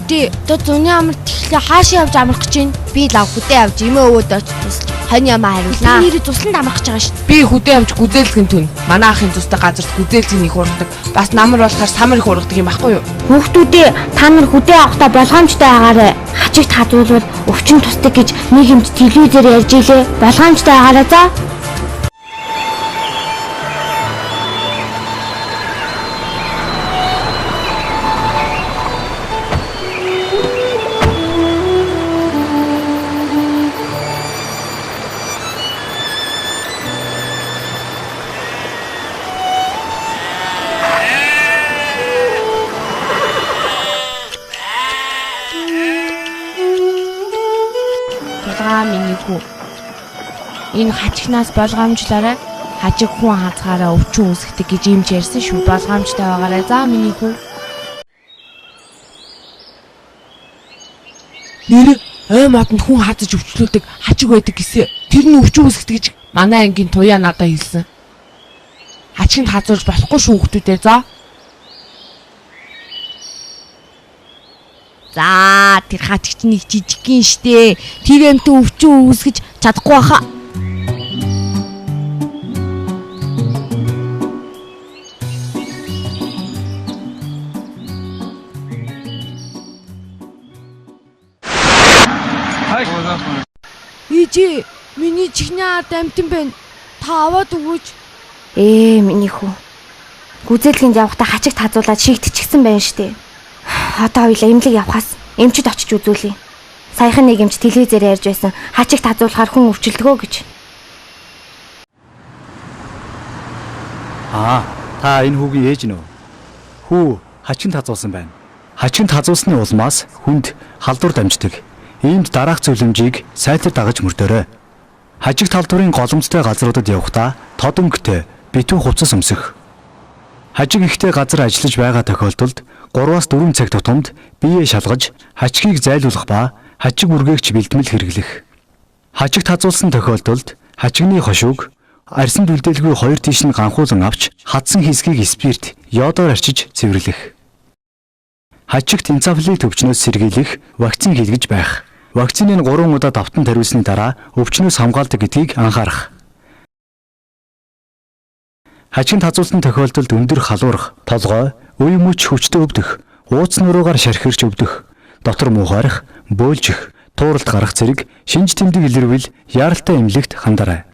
Хүүхдүүдээ одоо зуны амралт ихлэ хаашаа явж амрах гэж байна? Би лав хөдөө явж эмээ өвөд очиж тусч хонь ямаа хариулнаа. Нэрээ тусланд амрах гэж байгаа шүү. Би хөдөө явж гүзээлгэн түн. Манай ахын тустай газарт гүзээлгэн их ургадаг. Бас намар болохоор самар их ургадаг юм байхгүй юу? Хүүхдүүдээ та нар хөдөө явахдаа болгоомжтой байгаарай. Хажигт хадвалвал өвчин тусдаг гэж нийгэмд телевизээр ярьж илээ. Болгоомжтой байгаарай за. Миний хүү. Энэ хачигнаас болгоомжлаарай. Хажиг хүн хазгаараа өвчин үүсгдэг гэж юмч ярьсан шүү. Болгоомжтой байгаарай. За миний хүү. Нэр модонд хүн хазаж өвчлөдөг хажиг байдаг гэсэн. Тэр нь өвчин үүсгдэг гэж манай ангийн туяа надад хэлсэн. Хачигт хазуулж болохгүй шүү хүүхдүүдээ за. За тэр хачигч нэг жижигхэн штэ. Тэр юмтай өвчин үүсгэж чадахгүй баха. Ижи, миний чихний ард амтан байна. Та аваад өгөөч. Миний хүү. Гүзээлгэнд явахдаа хачигт хазуулаад шигтчихсэн байна штэ. Одоо хоёлаа эмнэлэг явахаас эмчид очиж үзүүлье. Саяхан нэг эмч телевизээр ярьж байсан. Хачигт хазуулахаар хүн өвчлөлтгөө гэж. Та энэ хүүгийн ээж нөө. Хүү хачигт хазуулсан байна. Хачигт хазуулсны улмаас хүнд халдвар дамждаг. Иймд дараах зөвлөмжийг сайтар дагаж мөрдөөрэй. Хажигт халдварын голомцтой газруудад явахдаа тод өнгөтэй битүү хувцас өмсөх. Хажиг ихтэй газар ажиллаж байгаа тохиолдолд 3-4 цаг тутамд биеэ шалгаж хачгийг зайлуулах ба хачиг үргээгч бэлтгэл хэрэглэх. Хачигт хазуулсан тохиолдолд хачигны хошууг арьсан бүлдэлгүй 2 тийш нь ганхуулан авч хадсан хэсгийг спирт, йодоор арчиж цэвэрлэх. Хачигт энцефалит өвчнөөс сэргийлэх вакцин хийлгэж байх. Вакциныг 3 удаа давтан тариулсны дараа өвчнөөс хамгаалдаг гэдгийг анхаарах. Хачигт хазуулсан тохиолдолд өндөр халуурах, толгой, үе мөч хүчтэй өвдөх, ууц нуруугаар шархирч өвдөх, дотор муухайрах, бөөлжих, тууралт гарах зэрэг шинж тэмдэг илэрвэл яаралтай эмнэлэгт хандаарай.